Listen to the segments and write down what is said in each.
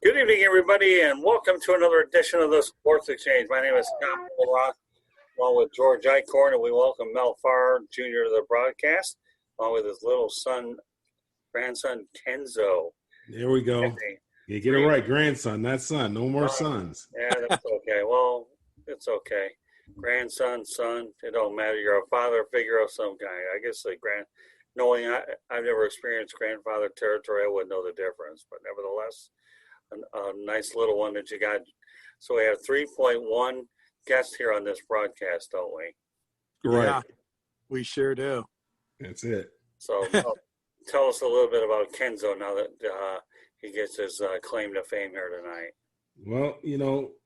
Good evening, everybody, and welcome to another edition of the Sports Exchange. My name is Scott Rock, along with George Eichorn, and we welcome Mel Farr Jr. to the broadcast, along with his little grandson, Kenzo. There we go. You get it right, grandson, not son. No more sons. Yeah, that's okay. Well, it's okay. Grandson, son, it don't matter. You're a father figure of some kind. I guess knowing I've never experienced grandfather territory, I wouldn't know the difference. But nevertheless, a nice little one that you got. So we have 3.1 guests here on this broadcast, don't we? Right. Yeah, we sure do. That's it. So tell us a little bit about Kenzo now that he gets his claim to fame here tonight. Well,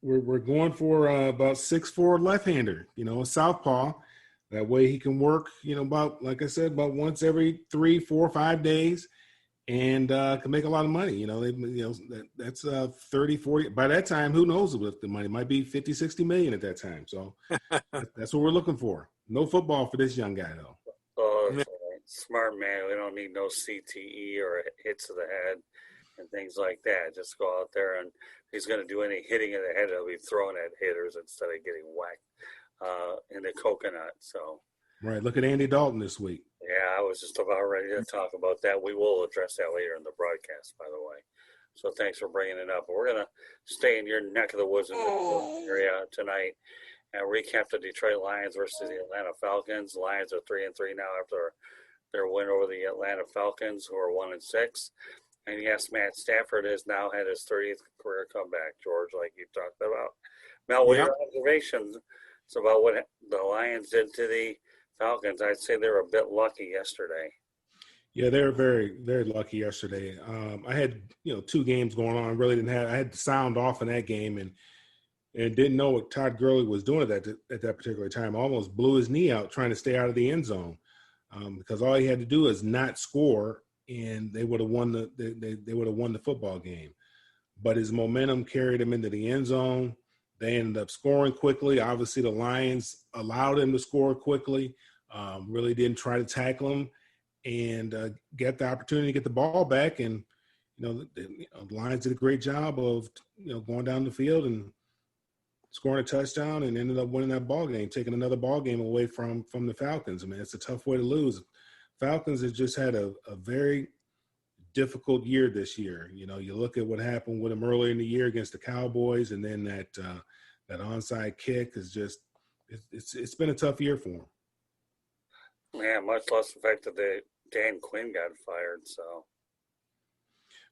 we're going for about 6'4" left-hander, a southpaw. That way he can work, about, like I said, about once every 3, 4, 5 days. And can make a lot of money. That's 30, 40. By that time, who knows what the money might be 50, 60 million at that time. So that's what we're looking for. No football for this young guy, though. Oh, smart man. We don't need no CTE or hits to the head and things like that. Just go out there, and if he's going to do any hitting in the head, he'll be throwing at hitters instead of getting whacked in the coconut. So. Right. Look at Andy Dalton this week. Yeah, I was just about ready to talk about that. We will address that later in the broadcast, by the way. So thanks for bringing it up. We're going to stay in your neck of the woods in the area tonight and recap the Detroit Lions versus the Atlanta Falcons. The Lions are 3-3 now after their win over the Atlanta Falcons, who are 1-6. And yes, Matt Stafford has now had his 30th career comeback, George, like you talked about. Mel, what are your observations about what the Lions did to the Falcons? I'd say they were a bit lucky yesterday. Yeah, they were very, very lucky yesterday. I had, 2 games going on. I had the sound off in that game and didn't know what Todd Gurley was doing at that particular time. Almost blew his knee out trying to stay out of the end zone because all he had to do is not score, and they would have won they would have won the football game. But his momentum carried him into the end zone. They ended up scoring quickly. Obviously, the Lions allowed him to score quickly, really didn't try to tackle him, and get the opportunity to get the ball back. And, the Lions did a great job of, going down the field and scoring a touchdown and ended up winning that ball game, taking another ball game away from the Falcons. I mean, it's a tough way to lose. Falcons have just had a very difficult year this year. You look at what happened with them earlier in the year against the Cowboys, and then that onside kick is just it's been a tough year for them. Yeah, much less the fact that Dan Quinn got fired. So,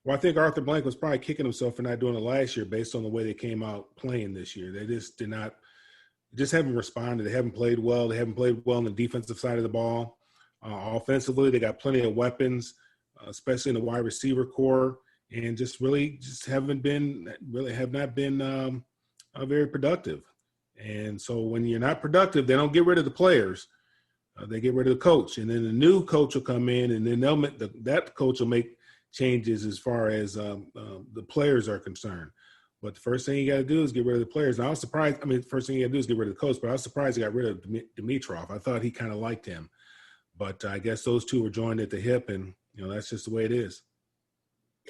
well, I think Arthur Blank was probably kicking himself for not doing it last year, based on the way they came out playing this year. They just haven't responded. They haven't played well. They haven't played well on the defensive side of the ball. Offensively, they got plenty of weapons, especially in the wide receiver core, and have not been very productive. And so when you're not productive, they don't get rid of the players. They get rid of the coach, and then the new coach will come in, and then that coach will make changes as far as the players are concerned. But the first thing you got to do is get rid of the players. And I was surprised. I mean, the first thing you got to do is get rid of the coach, but I was surprised he got rid of Dimitrov. I thought he kind of liked him. But I guess those two were joined at the hip, and, that's just the way it is.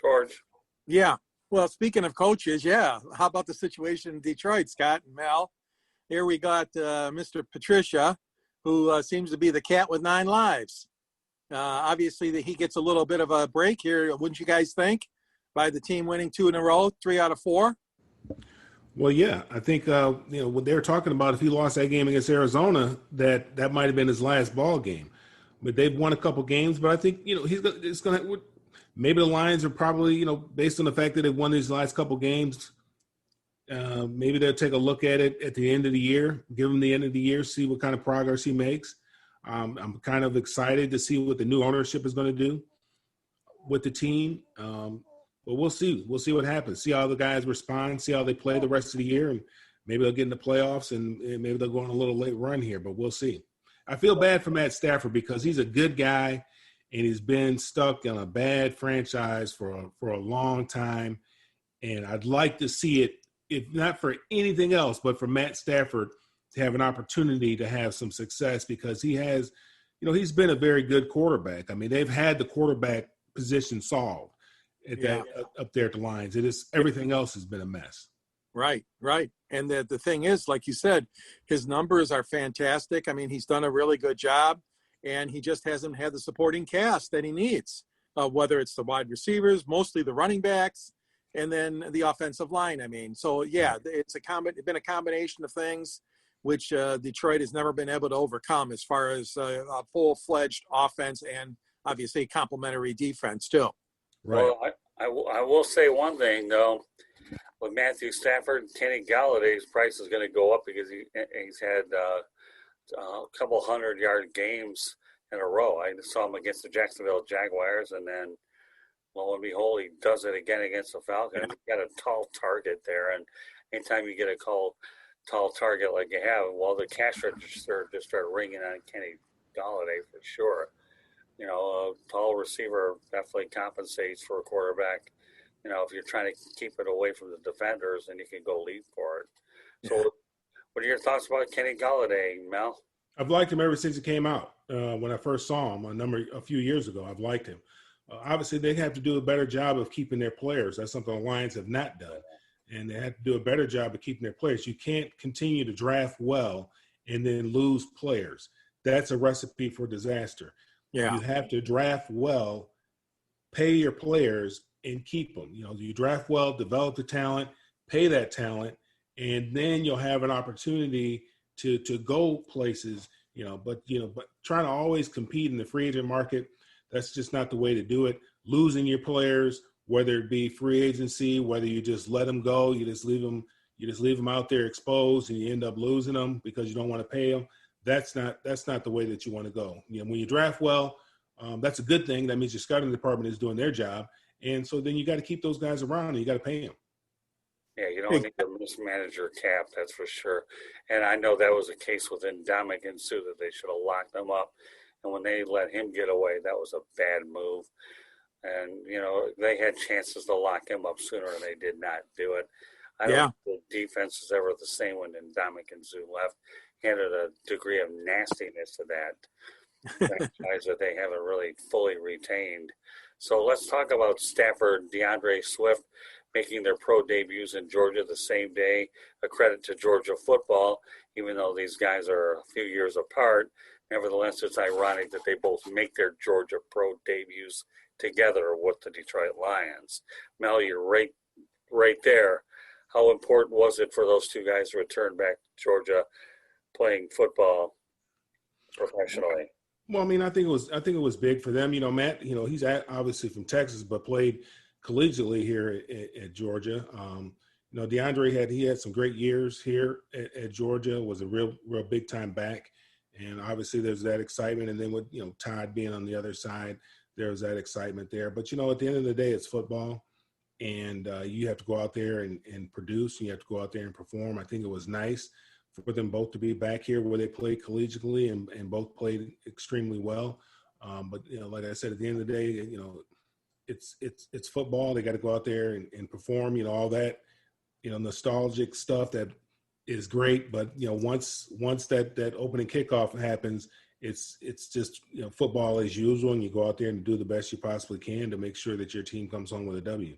George. Yeah. Well, speaking of coaches, how about the situation in Detroit, Scott and Mel? Here we got Mr. Patricia, who seems to be the cat with 9 lives. Obviously, he gets a little bit of a break here, wouldn't you guys think, by the team winning 2 in a row, 3 out of 4? Well, yeah, I think, what they were talking about, if he lost that game against Arizona, that might have been his last ball game. But they've won a couple games, but I think, maybe the Lions are probably, based on the fact that they've won these last couple games, maybe they'll take a look at it at the end of the year, give him the end of the year, see what kind of progress he makes. I'm kind of excited to see what the new ownership is going to do with the team. But we'll see. We'll see what happens. See how the guys respond, see how they play the rest of the year, and maybe they'll get in the playoffs, and maybe they'll go on a little late run here, but we'll see. I feel bad for Matt Stafford because he's a good guy, and he's been stuck in a bad franchise for a long time. And I'd like to see it, if not for anything else, but for Matt Stafford to have an opportunity to have some success, because he has, he's been a very good quarterback. I mean, they've had the quarterback position solved. at that up there at the lines. It is everything else has been a mess. Right. And the thing is, like you said, his numbers are fantastic. I mean, he's done a really good job, and he just hasn't had the supporting cast that he needs, whether it's the wide receivers, mostly the running backs, and then the offensive line. I mean, so yeah, it's been a combination of things which Detroit has never been able to overcome as far as a full-fledged offense and obviously complementary defense too. Right. Well, I will say one thing though. With Matthew Stafford, Kenny Galladay's price is going to go up because he's had a couple 100-yard games in a row. I saw him against the Jacksonville Jaguars, and then, lo and behold, he does it again against the Falcons. He's got a tall target there, and anytime you get a tall target like you have, well, the cash register just start ringing on Kenny Galladay for sure. You know, a tall receiver definitely compensates for a quarterback. You know, if you're trying to keep it away from the defenders, then you can go lead for it. So what are your thoughts about Kenny Galladay, Mel? I've liked him ever since he came out. When I first saw him a few years ago, I've liked him. Obviously, they have to do a better job of keeping their players. That's something the Lions have not done. And they have to do a better job of keeping their players. You can't continue to draft well and then lose players. That's a recipe for disaster. Yeah. You have to draft well, pay your players, and keep them. You know, you draft well, develop the talent, pay that talent, and then you'll have an opportunity to go places. But trying to always compete in the free agent market, that's just not the way to do it. Losing your players, whether it be free agency, whether you just let them go, you just leave them out there exposed, and you end up losing them because you don't want to pay them. That's not the way that you want to go. When you draft well, that's a good thing. That means your scouting department is doing their job. And so then you got to keep those guys around and you got to pay them. Yeah, you don't need to mismanage your cap, that's for sure. And I know that was the case with Ndamukong Suh, that they should have locked them up. And when they let him get away, that was a bad move. And, they had chances to lock him up sooner and they did not do it. I don't think the defense is ever the same when Ndamukong Suh left. He added a degree of nastiness to that franchise that they haven't really fully retained. So let's talk about Stafford, DeAndre Swift making their pro debuts in Georgia the same day. A credit to Georgia football, even though these guys are a few years apart. Nevertheless, it's ironic that they both make their Georgia pro debuts together with the Detroit Lions. Mel, you're right there. How important was it for those two guys to return back to Georgia playing football professionally? Well, I mean, I think it was big for them. Matt, he's obviously from Texas, but played collegiately here at Georgia. DeAndre had some great years here at Georgia. Was a real big time back, and obviously there's that excitement. And then with Todd being on the other side, there was that excitement there. But at the end of the day, it's football, and you have to go out there and produce. And you have to go out there and perform. I think it was nice for them both to be back here where they played collegiately and both played extremely well. But like I said, at the end of the day, it's football. They got to go out there and perform. All that nostalgic stuff that is great. But once that opening kickoff happens, it's just football as usual, and you go out there and do the best you possibly can to make sure that your team comes home with a W.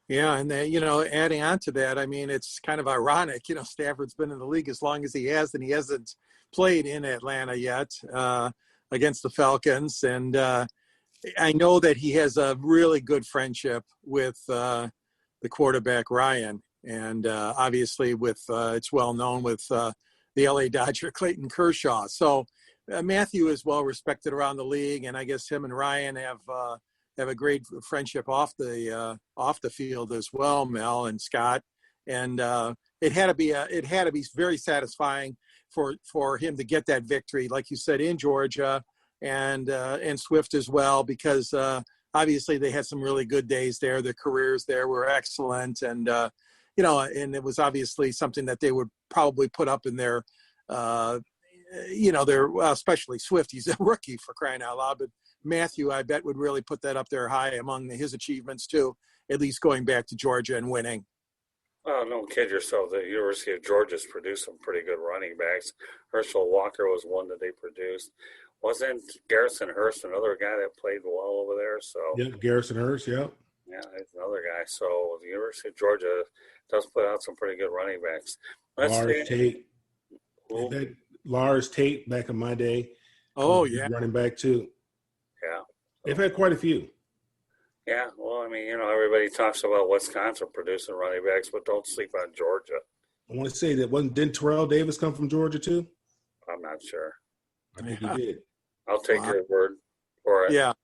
Yeah, and then, adding on to that, I mean, it's kind of ironic. Stafford's been in the league as long as he has, and he hasn't played in Atlanta yet against the Falcons. And I know that he has a really good friendship with the quarterback, Ryan. And obviously it's well known with the LA Dodger, Clayton Kershaw. So Matthew is well respected around the league, and I guess him and Ryan have a great friendship off the field as well, Mel and Scott. And it had to be very satisfying for him to get that victory, like you said, in Georgia, and Swift as well, because obviously they had some really good days there. Their careers there were excellent, and and it was obviously something that they would probably put up in their especially Swift. He's a rookie, for crying out loud, but Matthew, I bet, would really put that up there high among his achievements too, at least going back to Georgia and winning. Oh, don't kid yourself. The University of Georgia's produced some pretty good running backs. Herschel Walker was one that they produced. wasn't Garrison Hurst another guy that played well over there? So Yeah, Garrison Hurst. Yep. yeah, he's another guy. So the University of Georgia does put out some pretty good running backs. Lars Tate. Who? That Lars Tate back in my day. Oh, yeah. Running back too. Yeah. They've had quite a few. Yeah, well, I mean, everybody talks about Wisconsin producing running backs, but don't sleep on Georgia. I want to say that didn't Terrell Davis come from Georgia too? I'm not sure. I think he did. I'll take your word for it. Yeah.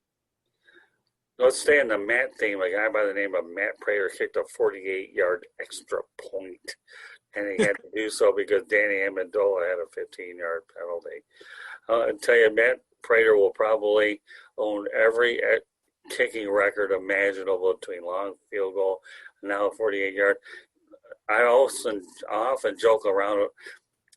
Let's stay in the Matt theme. A guy by the name of Matt Prater kicked a 48-yard extra point, and he had to do so because Danny Amendola had a 15-yard penalty. I tell you, Matt Prater will probably own every kicking record imaginable between long field goal and now a 48-yard. I often joke around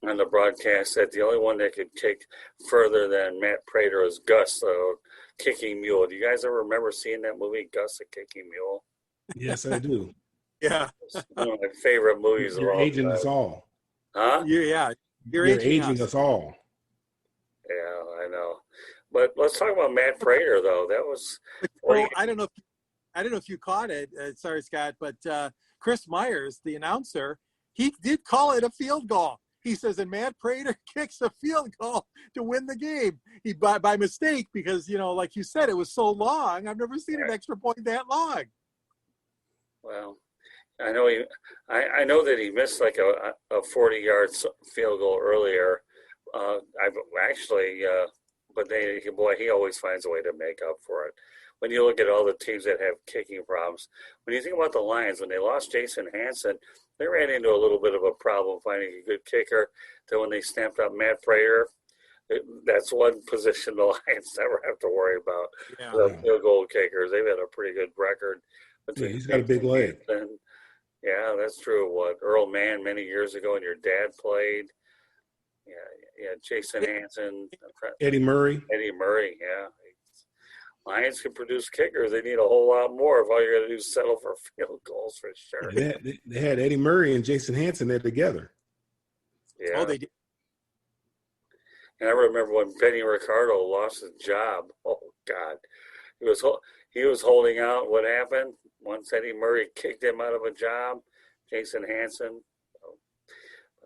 on the broadcast that the only one that could kick further than Matt Prater is Gus, the kicking mule. Do you guys ever remember seeing that movie, Gus the Kicking Mule? Yes, I do. Yeah. It's one of my favorite movies of You're all aging time. us all. Huh? You're aging us all. Yeah, I know. But let's talk about Matt Prater, though. That was. Well, I don't know if you caught it. Sorry, Scott, but Chris Myers, the announcer, he did call it a field goal. He says, and Matt Prater kicks a field goal to win the game. He by mistake because like you said, it was so long. I've never seen an extra point that long. Well, I know I know that he missed like a 40-yard field goal earlier. I've actually, but he always finds a way to make up for it. When you look at all the teams that have kicking problems, when you think about the Lions, when they lost Jason Hanson, they ran into a little bit of a problem finding a good kicker. Then when they stamped up Matt Prater, that's one position the Lions never have to worry about. Yeah. The field goal kickers, they've had a pretty good record. Yeah, he's got a big leg. Yeah, that's true. What Earl Mann many years ago, and your dad played. Yeah, Jason Hanson, Eddie Murray. Yeah. Lions can produce kickers. They need a whole lot more if all you're going to do is settle for field goals for sure. They had Eddie Murray and Jason Hanson there together. Yeah. Oh, they did. And I remember when Benny Ricardo lost his job. Oh, God. He was holding out. What happened? Once Eddie Murray kicked him out of a job, Jason Hanson,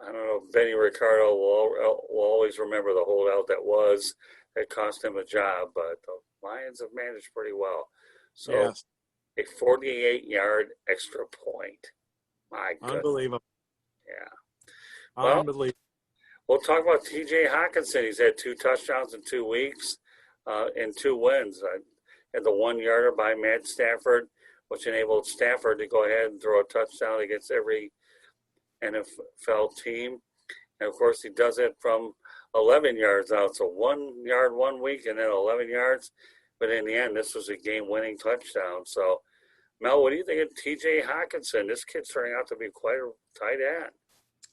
I don't know, Benny Ricardo will always remember the holdout that cost him a job, but the Lions have managed pretty well. So yes. A 48-yard extra point. My goodness. Unbelievable. Yeah. Well, unbelievable. We'll talk about T.J. Hawkinson. He's had 2 touchdowns in 2 weeks and 2 wins. Had the 1-yarder by Matt Stafford, which enabled Stafford to go ahead and throw a touchdown against every NFL team. And, of course, he does it from 11 yards out. So 1 yard 1 week and then 11 yards. But in the end, this was a game-winning touchdown. So, Mel, what do you think of T.J. Hawkinson? This kid's turning out to be quite a tight end.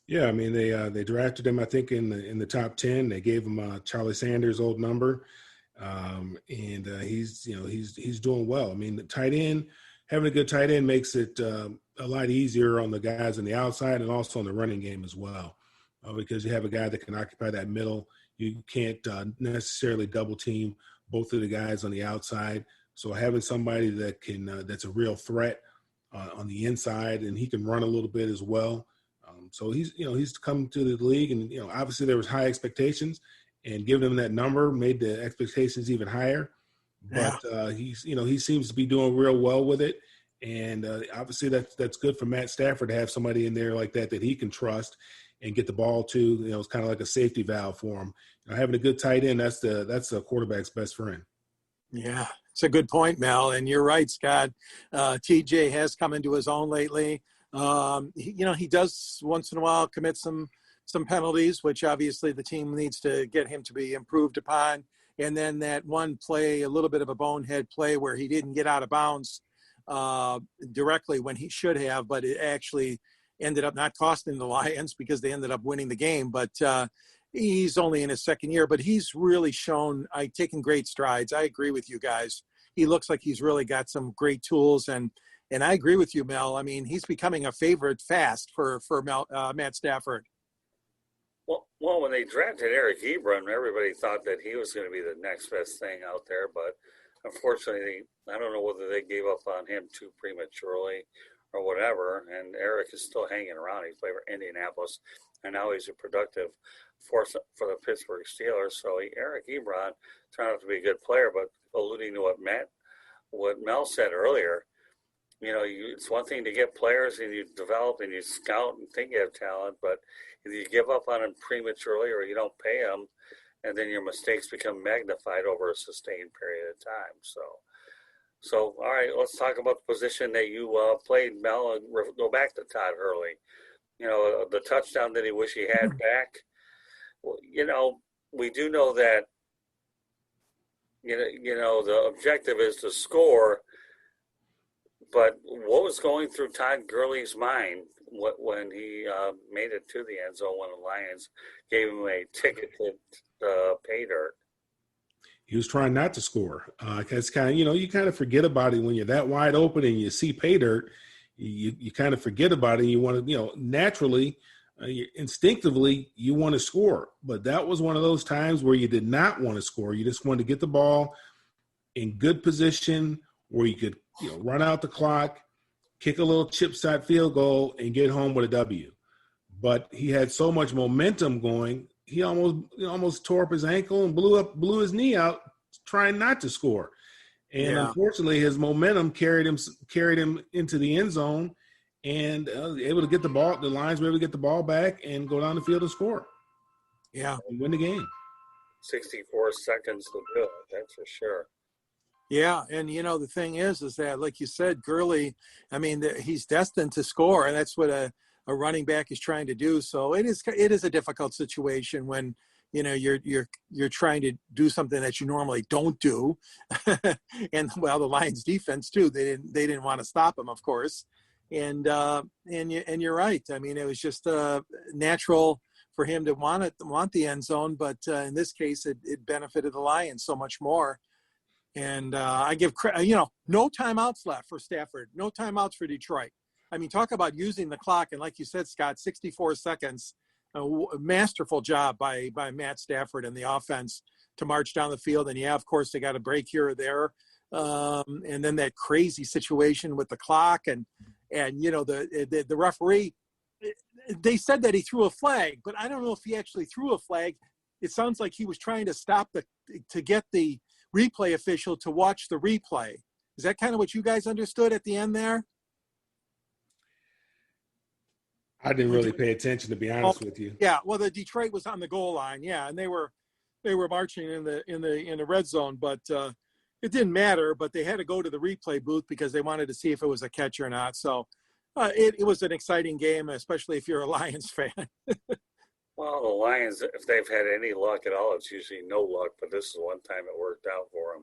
Yeah, I mean they drafted him, I think, in the top 10. They gave him Charlie Sanders' old number, and he's doing well. I mean, the tight end, having a good tight end makes it a lot easier on the guys on the outside and also on the running game as well, because you have a guy that can occupy that middle. You can't necessarily double team both of the guys on the outside. So having somebody that can that's a real threat on the inside, and he can run a little bit as well. So he's come to the league, and obviously there was high expectations, and giving him that number made the expectations even higher. But he seems to be doing real well with it, and obviously that's good for Matt Stafford to have somebody in there like that he can trust and get the ball to. It's kind of like a safety valve for him. Having a good tight end, that's a quarterback's best friend. Yeah, it's a good point, Mel, and you're right, Scott. TJ has come into his own lately. He does once in a while commit some penalties, which obviously the team needs to get him to be improved upon. And then that one play, a little bit of a bonehead play where he didn't get out of bounds directly when he should have, but it actually ended up not costing the Lions because they ended up winning the game. But he's only in his second year, but he's really shown taken great strides. I agree with you guys. He looks like he's really got some great tools, and I agree with you, Mel. I mean, he's becoming a favorite fast for Matt Stafford. Well, Well, when they drafted Eric Ebron, everybody thought that he was going to be the next best thing out there. But unfortunately, I don't know whether they gave up on him too prematurely or whatever. And Eric is still hanging around. He's played for Indianapolis, and now he's a productive force for the Pittsburgh Steelers. So Eric Ebron turned out to be a good player. But alluding to what Mel said earlier, it's one thing to get players and you develop and you scout and think you have talent, but if you give up on them prematurely or you don't pay them, and then your mistakes become magnified over a sustained period of time. So all right, let's talk about the position that you played, Mel, and go back to Todd Hurley. The touchdown that he wish he had back. Well, we do know that, the objective is to score. But what was going through Todd Gurley's mind when he made it to the end zone when the Lions gave him a ticket to pay dirt? He was trying not to score. It's kind of, you kind of forget about it when you're that wide open and you see pay dirt. You kind of forget about it. And you want to, naturally, instinctively, you want to score. But that was one of those times where you did not want to score. You just wanted to get the ball in good position where you could, run out the clock, kick a little chip shot field goal, and get home with a W. But he had so much momentum going, he almost tore up his ankle and blew his knee out trying not to score. And unfortunately, his momentum carried him into the end zone, and able to get the ball. The Lions were able to get the ball back and go down the field and score. Yeah, and win the game. 64 seconds to do it. That's for sure. Yeah, and the thing is that, like you said, Gurley, he's destined to score, and that's what a running back is trying to do. So it is a difficult situation when you're trying to do something that you normally don't do, and the Lions defense too. They didn't want to stop him, of course, and you're right. It was just natural for him to want the end zone, but in this case, it benefited the Lions so much more. And I give credit, no timeouts left for Stafford, no timeouts for Detroit. Talk about using the clock. And like you said, Scott, 64 seconds, a masterful job by Matt Stafford and the offense to march down the field. And of course, they got a break here or there. And then that crazy situation with the clock and the referee, they said that he threw a flag, but I don't know if he actually threw a flag. It sounds like he was trying to stop to get the replay official to watch the replay. Is that kind of what you guys understood at the end there? I didn't really pay attention, to be honest with you. Yeah, well, the Detroit was on the goal line, and they were marching in the red zone, but it didn't matter. But they had to go to the replay booth because they wanted to see if it was a catch or not. So it was an exciting game, especially if you're a Lions fan. Well, the Lions, if they've had any luck at all, it's usually no luck, but this is one time it worked out for them.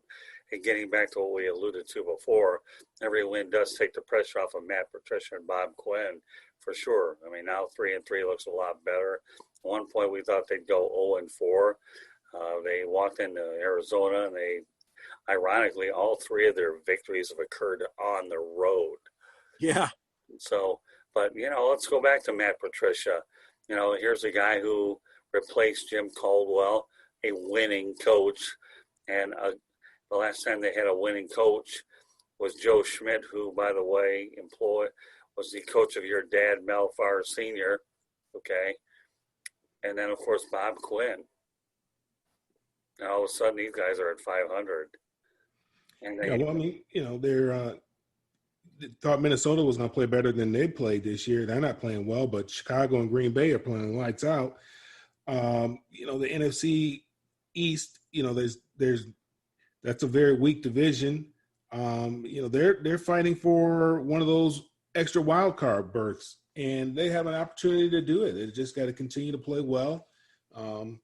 And getting back to what we alluded to before, every win does take the pressure off of Matt Patricia and Bob Quinn, for sure. Now 3-3 looks a lot better. At one point, we thought they'd go 0-4. They walked into Arizona, and ironically, all three of their victories have occurred on the road. Yeah. So, but, let's go back to Matt Patricia. Here's a guy who replaced Jim Caldwell, a winning coach. And the last time they had a winning coach was Joe Schmidt, who, by the way, was the coach of your dad, Mel Farr Sr., okay? And then, of course, Bob Quinn. Now, all of a sudden, these guys are at 500. And they're thought Minnesota was going to play better than they played this year. They're not playing well, but Chicago and Green Bay are playing lights out. The NFC East, that's a very weak division. They're fighting for one of those extra wild card berths, and they have an opportunity to do it. They just got to continue to play well. And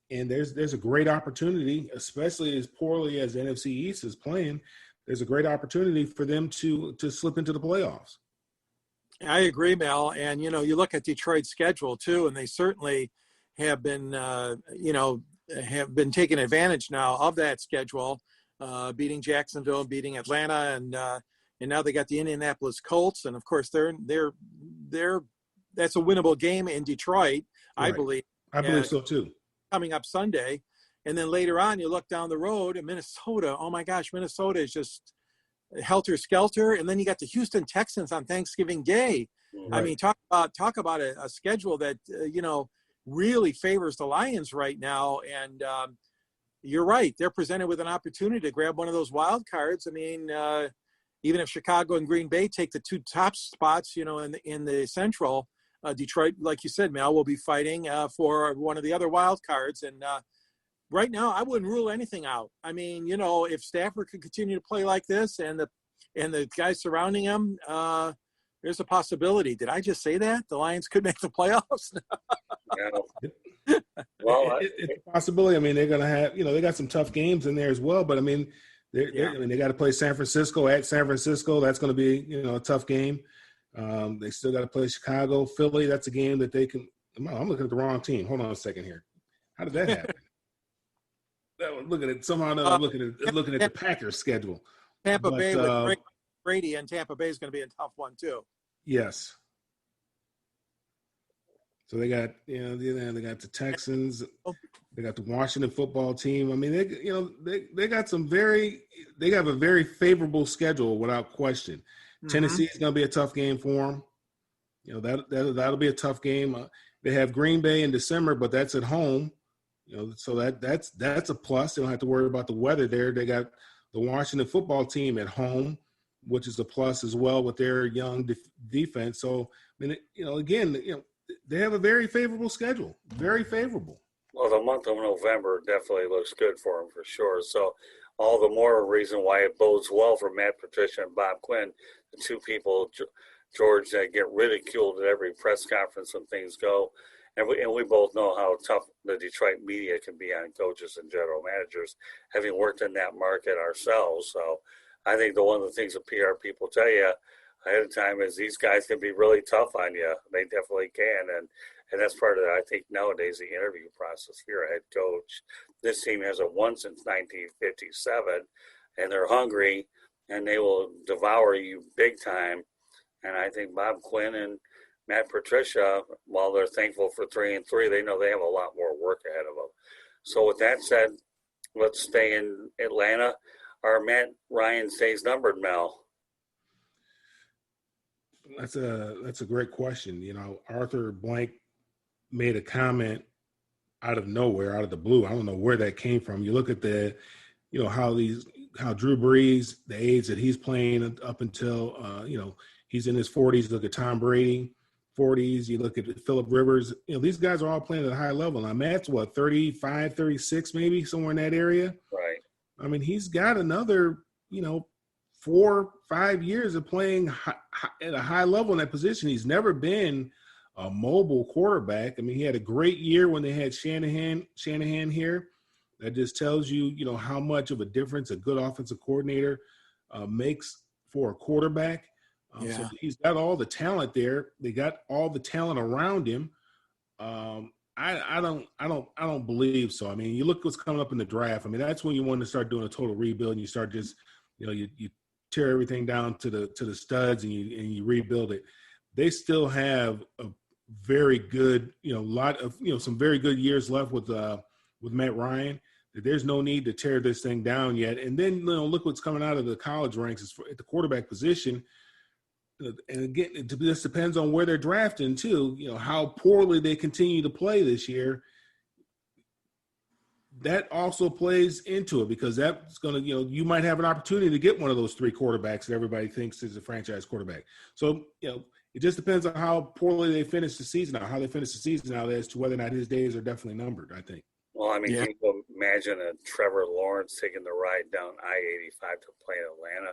there's a great opportunity, especially as poorly as the NFC East is playing. There's a great opportunity for them to slip into the playoffs. I agree, Mel. And, you look at Detroit's schedule too, and they certainly have been, taking advantage now of that schedule, beating Jacksonville, beating Atlanta, and now they got the Indianapolis Colts. And of course that's a winnable game in Detroit, I believe. I believe so too. Coming up Sunday. And then later on, you look down the road and Minnesota. Oh my gosh, Minnesota is just helter skelter. And then you got the Houston Texans on Thanksgiving Day. Right. I mean, talk about a schedule that really favors the Lions right now. And you're right; they're presented with an opportunity to grab one of those wild cards. I mean, even if Chicago and Green Bay take the two top spots, in the Central, Detroit, like you said, Mel, will be fighting for one of the other wild cards. And right now, I wouldn't rule anything out. I mean, if Stafford could continue to play like this, and the guys surrounding him, there's a possibility. Did I just say that the Lions could make the playoffs? Yeah. Well, it's a possibility. I mean, they're going to have, they got some tough games in there as well. But I mean, they got to play San Francisco at San Francisco. That's going to be, a tough game. They still got to play Chicago, Philly. That's a game that they can. I'm looking at the wrong team. Hold on a second here. How did that happen? Looking at somehow looking at the Packers schedule. Tampa Bay with Brady, and Tampa Bay is going to be a tough one too. Yes. So they got they got the Texans, they got the Washington football team. I mean, they got they have a very favorable schedule without question. Mm-hmm. Tennessee is going to be a tough game for them. That'll be a tough game. They have Green Bay in December, but that's at home. So that's a plus. They don't have to worry about the weather there. They got the Washington football team at home, which is a plus as well with their young defense. So, I mean, again, they have a very favorable schedule, very favorable. Well, the month of November definitely looks good for them for sure. So all the more reason why it bodes well for Matt Patricia and Bob Quinn, the two people, George, that get ridiculed at every press conference when things go. And we both know how tough the Detroit media can be on coaches and general managers, having worked in that market ourselves. So I think one of the things that PR people tell you ahead of time is these guys can be really tough on you. They definitely can. And that's part of I think nowadays the interview process for your head coach. This team hasn't won since 1957, and they're hungry, and they will devour you big time. And I think Bob Quinn and Matt Patricia, while they're thankful for 3-3, they know they have a lot more work ahead of them. So with that said, let's stay in Atlanta. Are Matt Ryan's days numbered, Mel? That's a great question. Arthur Blank made a comment out of nowhere, out of the blue. I don't know where that came from. You look at how Drew Brees, the age that he's playing up until he's in his 40s. Look at Tom Brady, 40s. You look at Phillip Rivers. These guys are all playing at a high level. Now Matt's 35, 36, maybe somewhere in that area. Right. I mean, he's got another 4-5 years of playing at a high level in that position. He's never been a mobile quarterback. I mean, he had a great year when they had Shanahan here. That just tells you, how much of a difference a good offensive coordinator makes for a quarterback. So he's got all the talent there. They got all the talent around him. I don't believe so. I mean, you look what's coming up in the draft. I mean, that's when you want to start doing a total rebuild, and you start just, you tear everything down to the studs, and you rebuild it. They still have a very good, lot of, some very good years left with Matt Ryan. There's no need to tear this thing down yet. And then, look what's coming out of the college ranks at the quarterback position. And again, this depends on where they're drafting too. How poorly they continue to play this year. That also plays into it, because that's going to, you might have an opportunity to get one of those three quarterbacks that everybody thinks is a franchise quarterback. So, it just depends on how poorly they finish the season out, as to whether or not his days are definitely numbered, I think. Well, I mean, can you imagine a Trevor Lawrence taking the ride down I-85 to play Atlanta?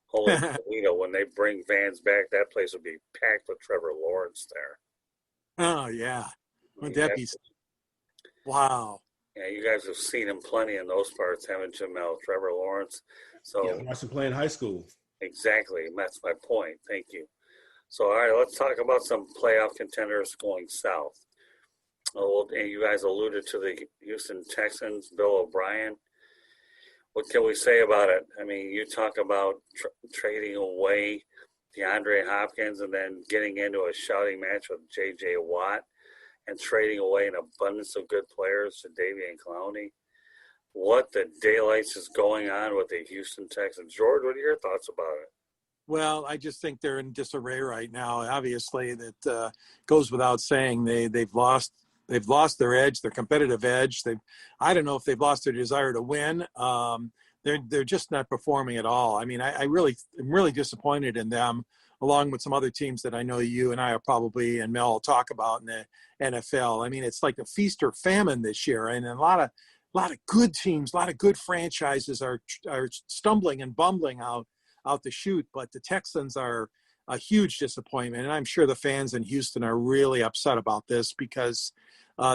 Holy Toledo, when they bring fans back, that place would be packed with Trevor Lawrence there. Oh, yeah. Wouldn't that be – wow. Yeah, you guys have seen him plenty in those parts, haven't you, Mel? Trevor Lawrence. So I watched him play in high school. Exactly. That's my point. Thank you. So, all right, let's talk about some playoff contenders going south. Oh, and you guys alluded to the Houston Texans, Bill O'Brien. What can we say about it? I mean, you talk about trading away DeAndre Hopkins and then getting into a shouting match with J.J. Watt. and trading away an abundance of good players to Davian Clowney. What the daylights is going on with the Houston Texans? George, what are your thoughts about it? Well, I just think they're in disarray right now. Obviously, that goes without saying. They've lost their edge, their competitive edge. I don't know if they've lost their desire to win. They're just not performing at all. I mean, I'm really disappointed in them, along with some other teams that I know you and I are probably, and Mel will talk about in the NFL. I mean, it's like a feast or famine this year, and a lot of good teams, a lot of good franchises are stumbling and bumbling out the chute, but the Texans are a huge disappointment. And I'm sure the fans in Houston are really upset about this because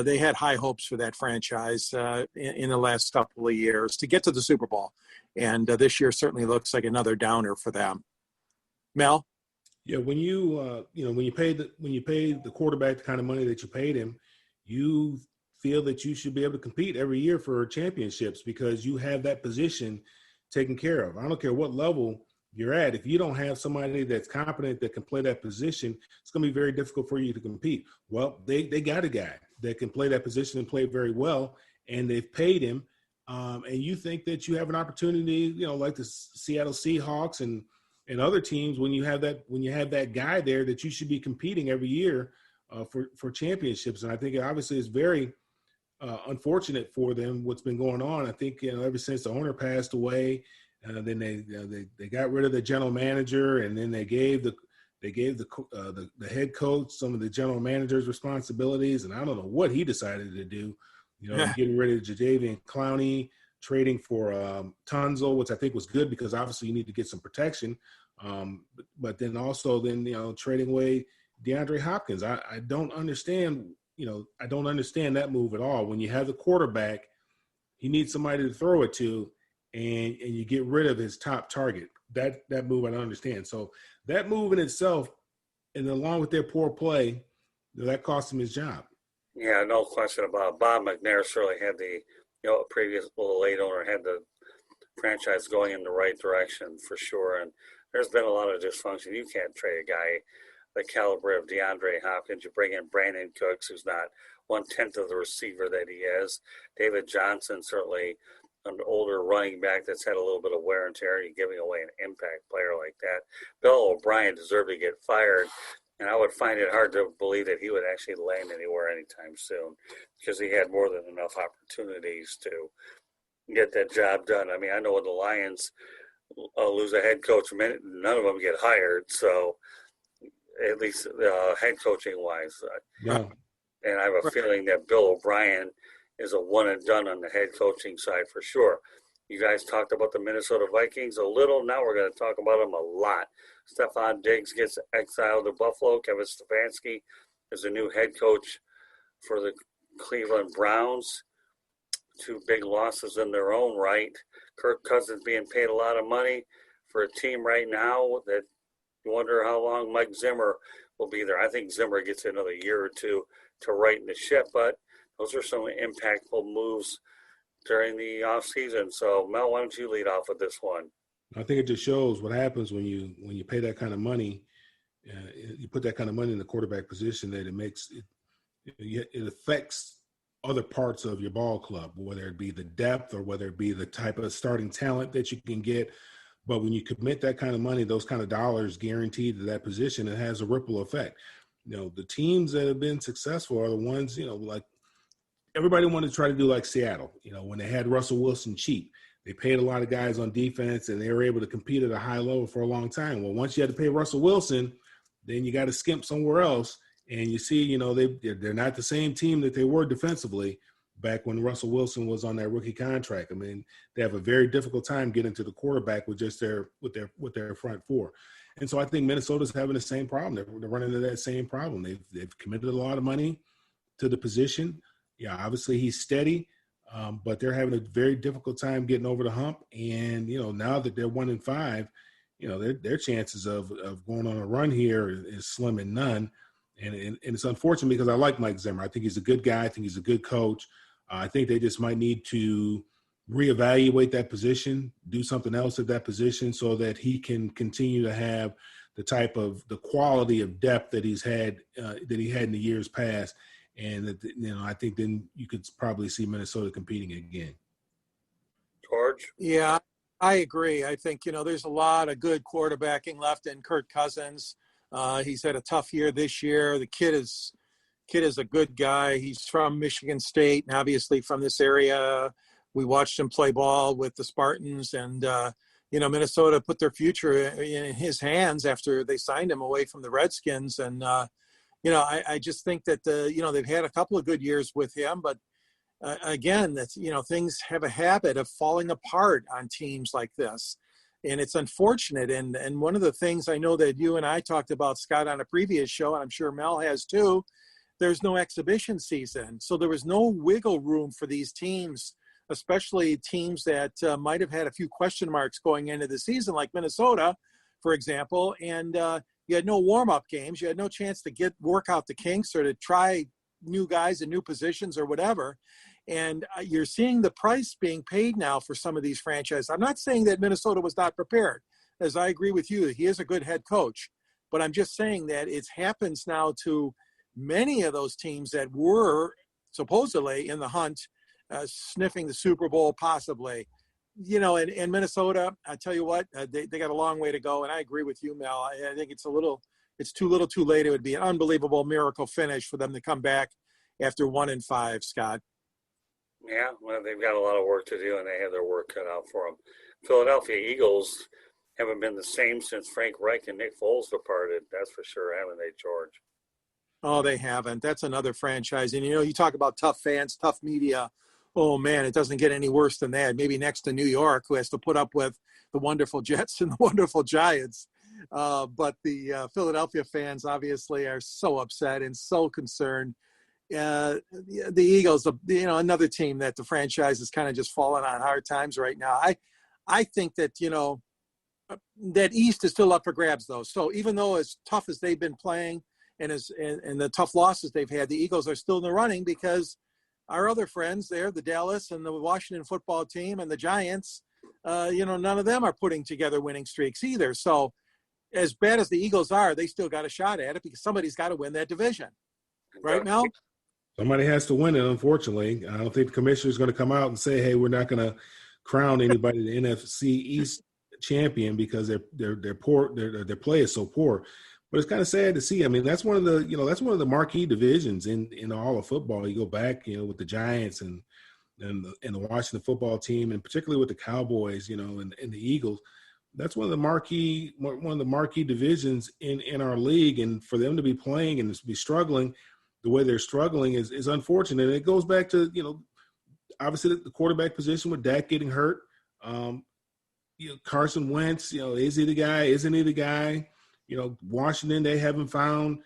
they had high hopes for that franchise in the last couple of years to get to the Super Bowl. And this year certainly looks like another downer for them. Mel? Yeah, when you pay the quarterback the kind of money that you paid him, you feel that you should be able to compete every year for championships because you have that position taken care of. I don't care what level you're at. If you don't have somebody that's competent that can play that position, it's going to be very difficult for you to compete. Well, they got a guy that can play that position and play very well, and they've paid him. And you think that you have an opportunity, like the Seattle Seahawks and other teams, when you have that guy there, that you should be competing every year for championships. And I think obviously it's very unfortunate for them what's been going on. I think ever since the owner passed away, then they got rid of the general manager, and then they gave the head coach some of the general manager's responsibilities, and I don't know what he decided to do. Getting rid of Jadeveon Clowney, trading for Tunzel, which I think was good because obviously you need to get some protection. But then also trading away DeAndre Hopkins. I don't understand. I don't understand that move at all. When you have the quarterback, he needs somebody to throw it to, and you get rid of his top target. That move I don't understand. So that move in itself, and along with their poor play, that cost him his job. Yeah, no question about it. Bob McNair certainly had the late owner had the franchise going in the right direction for sure. And there's been a lot of dysfunction. You can't trade a guy the caliber of DeAndre Hopkins. You bring in Brandon Cooks, who's not 1/10 of the receiver that he is. David Johnson, certainly an older running back that's had a little bit of wear and tear. You're giving away an impact player like that. Bill O'Brien deserved to get fired, and I would find it hard to believe that he would actually land anywhere anytime soon because he had more than enough opportunities to get that job done. I mean, I know when the Lions lose a head coach, none of them get hired, so at least head coaching wise. Yeah. And I have a feeling that Bill O'Brien is a one and done on the head coaching side for sure. You guys talked about the Minnesota Vikings a little. Now we're going to talk about them a lot. Stephon Diggs gets exiled to Buffalo. Kevin Stefanski is the new head coach for the Cleveland Browns. Two big losses in their own right. Kirk Cousins being paid a lot of money for a team right now that you wonder how long Mike Zimmer will be there. I think Zimmer gets another year or two to right in the ship, but those are some impactful moves during the offseason. So, Mel, why don't you lead off with this one? I think it just shows what happens when you pay that kind of money. You put that kind of money in the quarterback position, that it affects other parts of your ball club, whether it be the depth or whether it be the type of starting talent that you can get. But when you commit that kind of money, those kind of dollars guaranteed to that position, it has a ripple effect. The teams that have been successful are the ones, like everybody wanted to try to do like Seattle, when they had Russell Wilson cheap. They paid a lot of guys on defense, and they were able to compete at a high level for a long time. Well, once you had to pay Russell Wilson, then you got to skimp somewhere else. And you see, they're not the same team that they were defensively back when Russell Wilson was on that rookie contract. I mean, they have a very difficult time getting to the quarterback with just their front four. And so I think Minnesota's having the same problem. They're running into that same problem. They've committed a lot of money to the position. Yeah, obviously he's steady, but they're having a very difficult time getting over the hump. And, now that they're 1-5, their chances of going on a run here is slim and none. And it's unfortunate because I like Mike Zimmer. I think he's a good guy. I think he's a good coach. I think they just might need to reevaluate that position, do something else at that position so that he can continue to have the quality of depth that he had in the years past. And I think then you could probably see Minnesota competing again. George? Yeah, I agree. I think, there's a lot of good quarterbacking left in Kirk Cousins. He's had a tough year this year. The kid is a good guy. He's from Michigan State and obviously from this area. We watched him play ball with the Spartans, and Minnesota put their future in his hands after they signed him away from the Redskins. And I just think that they've had a couple of good years with him, but again, that's things have a habit of falling apart on teams like this, and it's unfortunate. And one of the things I know that you and I talked about, Scott, on a previous show, and I'm sure Mel has too, there's no exhibition season, so there was no wiggle room for these teams, especially teams that might have had a few question marks going into the season, like Minnesota, for example. And you had no warm-up games. You had no chance to work out the kinks or to try new guys in new positions or whatever. And you're seeing the price being paid now for some of these franchises. I'm not saying that Minnesota was not prepared, as I agree with you. He is a good head coach. But I'm just saying that it happens now to many of those teams that were supposedly in the hunt, sniffing the Super Bowl possibly. In Minnesota, I tell you what, they got a long way to go. And I agree with you, Mel. I think it's too little too late. It would be an unbelievable miracle finish for them to come back after 1-5, Scott. Yeah, well, they've got a lot of work to do, and they have their work cut out for them. Philadelphia Eagles haven't been the same since Frank Reich and Nick Foles departed. That's for sure, haven't they, George? Oh, they haven't. That's another franchise. And, you talk about tough fans, tough media. Oh, man, it doesn't get any worse than that. Maybe next to New York, who has to put up with the wonderful Jets and the wonderful Giants. But the Philadelphia fans obviously are so upset and so concerned. The Eagles, another team that the franchise is kind of just falling on hard times right now. I think that, that East is still up for grabs, though. So even though as tough as they've been playing and the tough losses they've had, the Eagles are still in the running because our other friends there, the Dallas and the Washington football team and the Giants, none of them are putting together winning streaks either. So as bad as the Eagles are, they still got a shot at it because somebody's got to win that division. Right, Mel? Somebody has to win it, unfortunately. I don't think the commissioner is going to come out and say, hey, we're not going to crown anybody the NFC East champion because their poor, their play is so poor. But it's kind of sad to see. I mean, that's one of the marquee divisions in all of football. You go back, with the Giants and the Washington football team, and particularly with the Cowboys, and the Eagles. That's one of the marquee divisions in our league. And for them to be playing and to be struggling the way they're struggling is unfortunate. And it goes back to, obviously the quarterback position with Dak getting hurt. Carson Wentz, is he the guy? Isn't he the guy? Washington, they haven't found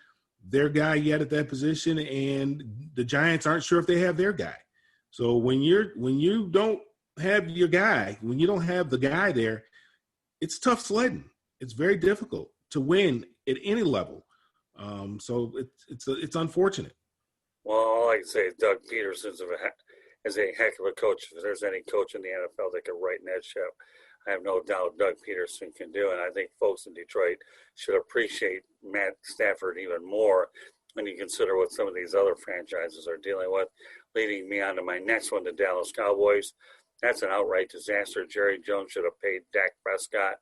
their guy yet at that position, and the Giants aren't sure if they have their guy. So when you don't have your guy, when you don't have the guy there, it's tough sledding. It's very difficult to win at any level. So it's unfortunate. Well, all I can say is Doug Peterson is a heck of a coach. If there's any coach in the NFL that can right in that ship, I have no doubt Doug Peterson can do it. And I think folks in Detroit should appreciate Matt Stafford even more when you consider what some of these other franchises are dealing with. Leading me on to my next one, the Dallas Cowboys. That's an outright disaster. Jerry Jones should have paid Dak Prescott.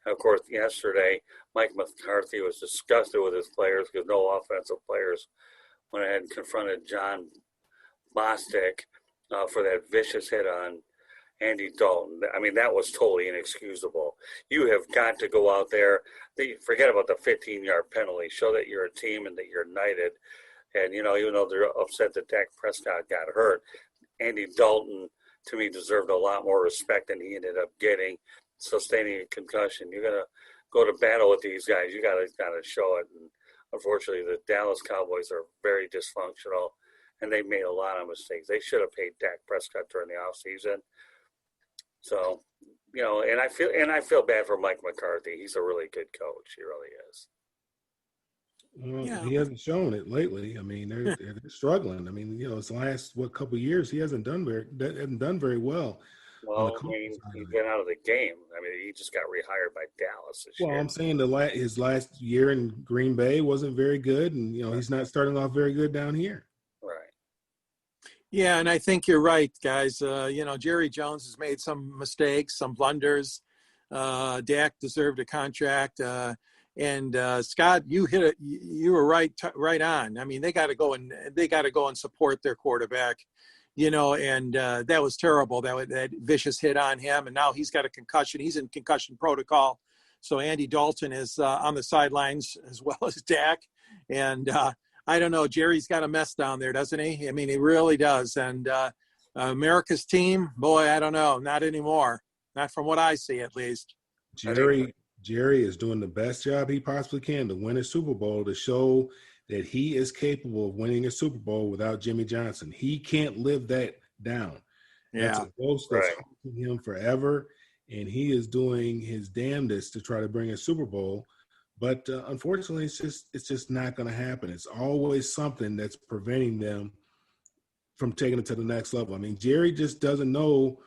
And of course, yesterday, Mike McCarthy was disgusted with his players because no offensive players went ahead and confronted John Bostic for that vicious hit on Andy Dalton. I mean, that was totally inexcusable. You have got to go out there. Forget about the 15-yard penalty. Show that you're a team and that you're united. And, even though they're upset that Dak Prescott got hurt, Andy Dalton, to me, deserved a lot more respect than he ended up getting, sustaining a concussion. You're going to go to battle with these guys. You got to show it. And unfortunately, the Dallas Cowboys are very dysfunctional, and they made a lot of mistakes. They should have paid Dak Prescott during the offseason. So, and I feel bad for Mike McCarthy. He's a really good coach. He really is. Well, Yeah. He hasn't shown it lately. I mean, they're struggling. I mean, his last couple of years, he hasn't done very well. Well, I mean, he's been out of the game. I mean, he just got rehired by Dallas this year. Well, I'm saying his last year in Green Bay wasn't very good, and he's not starting off very good down here. Right. Yeah, and I think you're right, guys. Jerry Jones has made some mistakes, some blunders. Dak deserved a contract. And Scott, you hit it. You were right on. I mean, they got to go and support their quarterback, and that was terrible. That vicious hit on him, and now he's got a concussion. He's in concussion protocol. So Andy Dalton is on the sidelines as well as Dak. And I don't know, Jerry's got a mess down there, doesn't he? I mean, he really does. And America's team, boy, I don't know, not anymore. Not from what I see, at least. Jerry is doing the best job he possibly can to win a Super Bowl, to show that he is capable of winning a Super Bowl without Jimmy Johnson. He can't live that down. That's a ghost that's haunting him forever, and he is doing his damnedest to try to bring a Super Bowl. But unfortunately, it's just not going to happen. It's always something that's preventing them from taking it to the next level. I mean, Jerry just doesn't know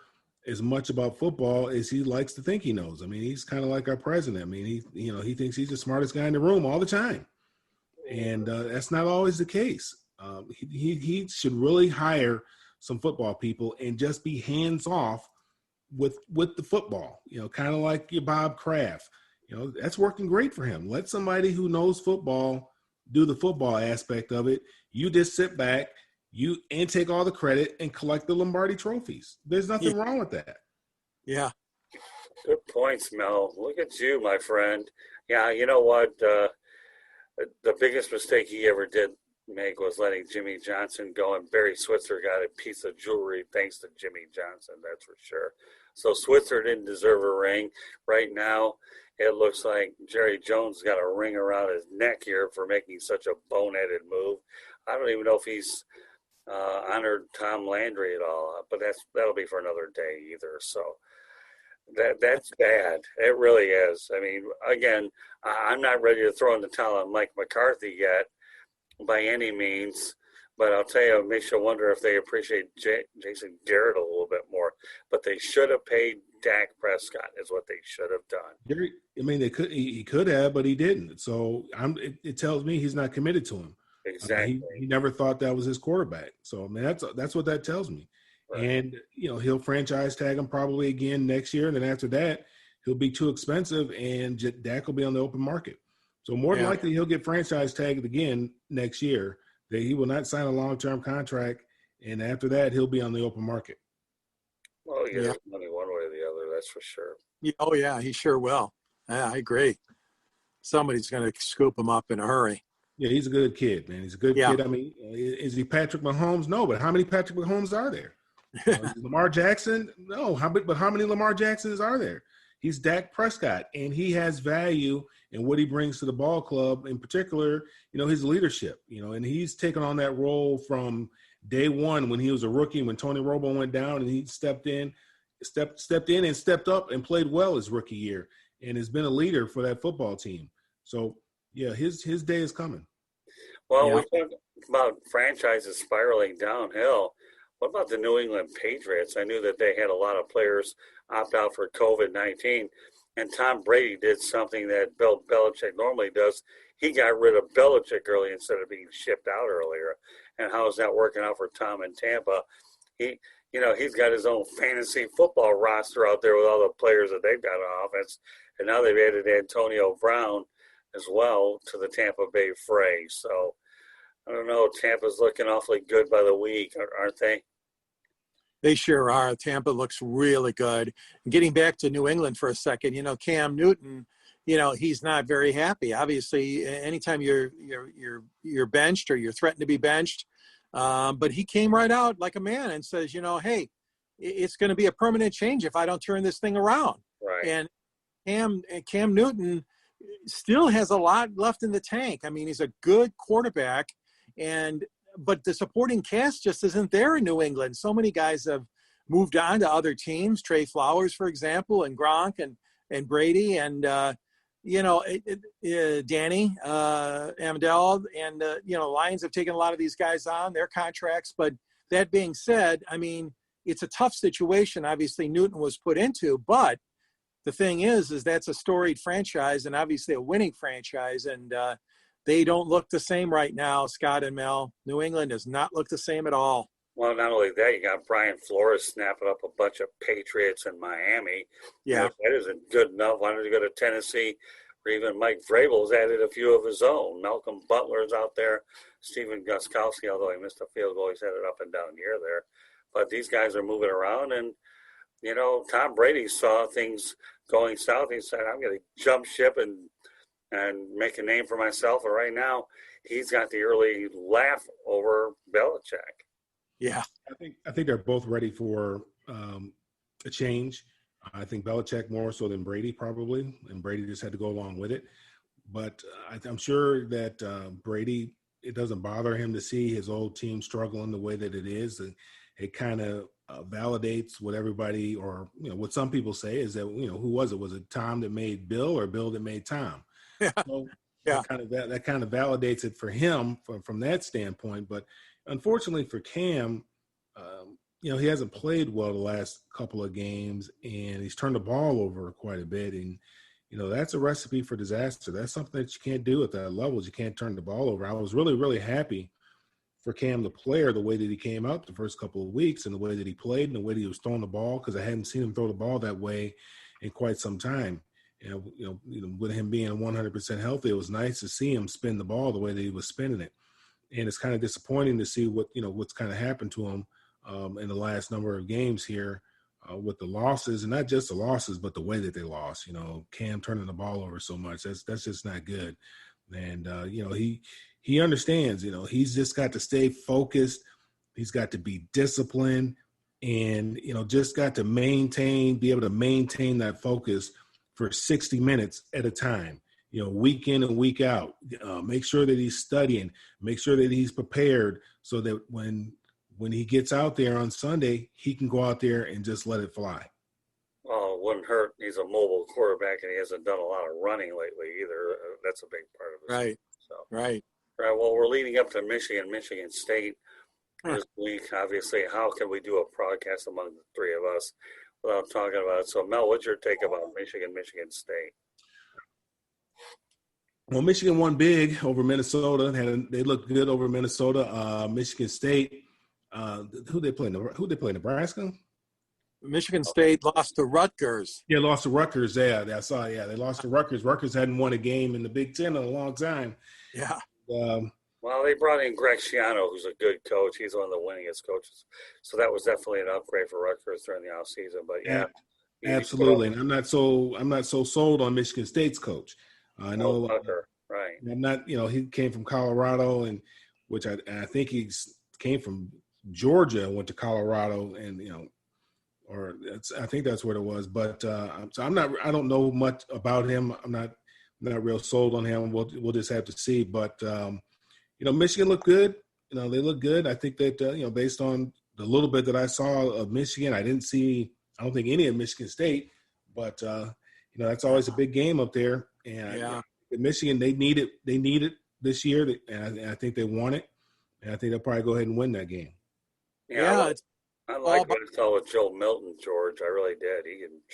as much about football as he likes to think he knows. I mean, he's kind of like our president. I mean, he thinks he's the smartest guy in the room all the time, and that's not always the case. He should really hire some football people and just be hands off with the football. Kind of like your Bob Kraft. That's working great for him. Let somebody who knows football do the football aspect of it. You just sit back. And take all the credit and collect the Lombardi trophies. There's nothing wrong with that. Yeah. Good points, Mel. Look at you, my friend. Yeah, you know what? The biggest mistake he ever did make was letting Jimmy Johnson go, and Barry Switzer got a piece of jewelry thanks to Jimmy Johnson, that's for sure. So Switzer didn't deserve a ring. Right now, it looks like Jerry Jones got a ring around his neck here for making such a boneheaded move. I don't even know if he's honored Tom Landry at all, but that'll be for another day either. So that's bad. It really is. I mean, again, I'm not ready to throw in the towel on Mike McCarthy yet by any means, but I'll tell you, it makes you wonder if they appreciate Jason Garrett a little bit more. But they should have paid Dak Prescott is what they should have done. I mean, he could have, but he didn't. So it tells me he's not committed to him. Exactly. He never thought that was his quarterback. So, I mean, that's what that tells me. Right. And, he'll franchise tag him probably again next year. And then after that, he'll be too expensive and Dak will be on the open market. So more than likely he'll get franchise tagged again next year. That he will not sign a long-term contract. And after that, he'll be on the open market. Well, he gets money one way or the other, that's for sure. Oh, yeah, he sure will. Yeah, I agree. Somebody's going to scoop him up in a hurry. Yeah, he's a good kid, man. He's a good kid. I mean, is he Patrick Mahomes? No, but how many Patrick Mahomes are there? Lamar Jackson? No. But how many Lamar Jacksons are there? He's Dak Prescott, and he has value in what he brings to the ball club, in particular, his leadership, and he's taken on that role from day one when he was a rookie, when Tony Romo went down, and he stepped in and stepped up and played well his rookie year, and has been a leader for that football team. So, yeah, his day is coming. Well, we talk about franchises spiraling downhill. What about the New England Patriots? I knew that they had a lot of players opt out for COVID-19, and Tom Brady did something that Bill Belichick normally does. He got rid of Belichick early instead of being shipped out earlier. And how is that working out for Tom in Tampa? He's got his own fantasy football roster out there with all the players that they've got on offense, and now they've added Antonio Brown as well to the Tampa Bay fray. So, I don't know, Tampa's looking awfully good by the week, aren't they? They sure are. Tampa looks really good. Getting back to New England for a second, Cam Newton, he's not very happy. Obviously, anytime you're benched or you're threatened to be benched, but he came right out like a man and says, hey, it's going to be a permanent change if I don't turn this thing around. Right. And Cam Newton still has a lot left in the tank. I mean, he's a good quarterback, but the supporting cast just isn't there in New England. So many guys have moved on to other teams, Trey Flowers, for example, and Gronk and Brady and, Danny Amendola. And, Lions have taken a lot of these guys on their contracts. But that being said, I mean, it's a tough situation, obviously, Newton was put into. But the thing is that's a storied franchise and obviously a winning franchise. And they don't look the same right now, Scott and Mel. New England does not look the same at all. Well, not only that, you got Brian Flores snapping up a bunch of Patriots in Miami. Yeah. That isn't good enough. Why don't you go to Tennessee? Or even Mike Vrabel's added a few of his own. Malcolm Butler's out there. Stephen Gostkowski, although he missed a field goal, he's headed up and down here there. But these guys are moving around. And, you know, Tom Brady saw things going south. He said, I'm going to jump ship and make a name for myself. And right now, he's got the early laugh over Belichick. Yeah. I think they're both ready for a change. I think Belichick more so than Brady probably, and Brady just had to go along with it. But I'm sure that Brady, it doesn't bother him to see his old team struggling the way that it is. And it kind of validates what everybody, or you know, what some people say is that, you know, who was it? Was it Tom that made Bill or Bill that made Tom? Yeah. So Yeah. That kind of validates it for him from that standpoint. But unfortunately for Cam, you know, he hasn't played well the last couple of games, and he's turned the ball over quite a bit. And, you know, that's a recipe for disaster. That's something that you can't do at that level. You can't turn the ball over. I was really, really happy for Cam, the player, the way that he came out the first couple of weeks and the way that he played and the way that he was throwing the ball, because I hadn't seen him throw the ball that way in quite some time. You know, with him being 100% healthy, it was nice to see him spin the ball the way that he was spinning it. And it's kind of disappointing to see what's kind of happened to him in the last number of games here with the losses, and not just the losses, but the way that they lost. You know, Cam turning the ball over so much, that's just not good. And you know, he understands. You know, he's just got to stay focused. He's got to be disciplined, and you know, just got to be able to maintain that focus for 60 minutes at a time. You know, week in and week out. Make sure that he's studying. Make sure that he's prepared so that when he gets out there on Sunday, he can go out there and just let it fly. Well, it wouldn't hurt. He's a mobile quarterback, and he hasn't done a lot of running lately either. That's a big part of it. Right. So, Right. Right. Well, we're leading up to Michigan State this week. Obviously, how can we do a broadcast among the three of us without talking about it? So, Mel, what's your take about Michigan State? Well, Michigan won big over Minnesota. They looked good over Minnesota. Michigan State, who they play? Nebraska? Michigan State lost to Rutgers. Yeah, lost to Rutgers. Yeah, I saw. Yeah, they lost to Rutgers. Rutgers hadn't won a game in the Big Ten in a long time. Yeah. Well, they brought in Greg Schiano, who's a good coach. He's one of the winningest coaches. So that was definitely an upgrade for Rutgers during the offseason. But yeah, absolutely. And I'm not so sold on Michigan State's coach. I know. Tucker, right. I'm not. You know, he came from Colorado, and which I think he came from Georgia and went to Colorado, and you know. I think that's what it was, but so I don't know much about him. I'm not real sold on him. We'll just have to see. But you know, Michigan looked good. You know, they look good. I think that you know, based on the little bit that I saw of Michigan, I don't think any of Michigan State. But you know, that's always a big game up there. And Michigan, they need it this year, and I think they want it. And I think they'll probably go ahead and win that game. Yeah. I like what I saw with Joe Milton, George. I really did.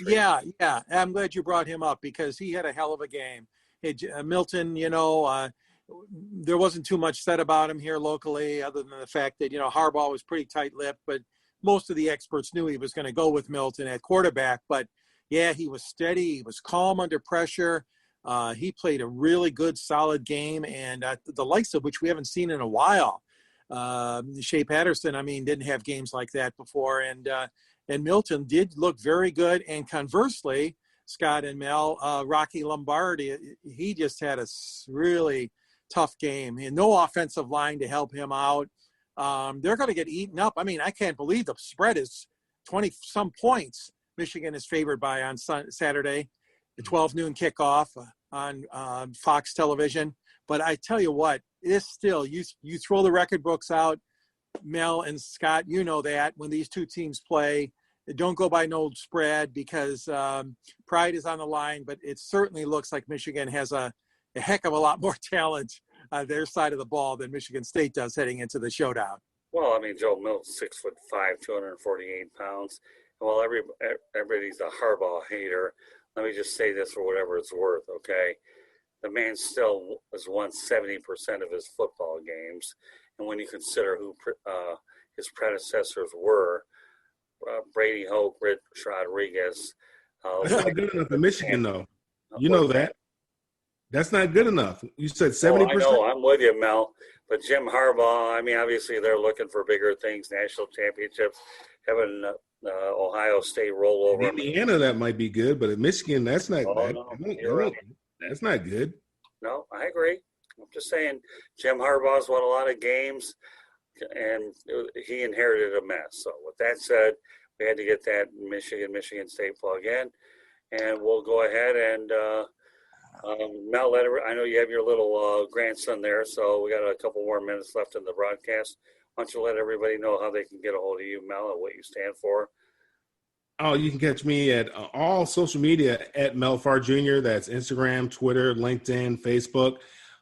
Yeah. I'm glad you brought him up because he had a hell of a game. Hey, Milton, you know, there wasn't too much said about him here locally other than the fact that, you know, Harbaugh was pretty tight-lipped, but most of the experts knew he was going to go with Milton at quarterback. But, yeah, he was steady. He was calm under pressure. He played a really good, solid game, and the likes of which we haven't seen in a while. Shea Patterson, didn't have games like that before. And Milton did look very good. And conversely, Scott and Mel, Rocky Lombardi, he just had a really tough game. And no offensive line to help him out. They're going to get eaten up. I can't believe the spread is 20-some points. Michigan is favored by on Saturday, the 12 noon kickoff on Fox television. But I tell you what, it's still, you throw the record books out, Mel and Scott, you know that when these two teams play, don't go by no spread because pride is on the line, but it certainly looks like Michigan has a heck of a lot more talent on their side of the ball than Michigan State does heading into the showdown. Well, Joe Milton's 6'5", 248 pounds. And while everybody's a Harbaugh hater, let me just say this for whatever it's worth, okay? The man still has won 70% of his football games. And when you consider who his predecessors were. Brady Hoke, Rich Rodriguez. That's not good enough in Michigan, though. You What's know that. That's not good enough. You said 70%? I know. I'm with you, Mel. But Jim Harbaugh, I mean, obviously they're looking for bigger things, national championships, having Ohio State roll over. In Indiana, that might be good, but at Michigan, that's not You're right. That's not good. No, I agree. I'm just saying, Jim Harbaugh's won a lot of games, and he inherited a mess. So with that said, we had to get that Michigan State plug in, and we'll go ahead and Mel, I know you have your little grandson there, so we got a couple more minutes left in the broadcast. Why don't you let everybody know how they can get a hold of you, Mel, and what you stand for? Oh, you can catch me at all social media at Mel Farr Jr. That's Instagram, Twitter, LinkedIn, Facebook.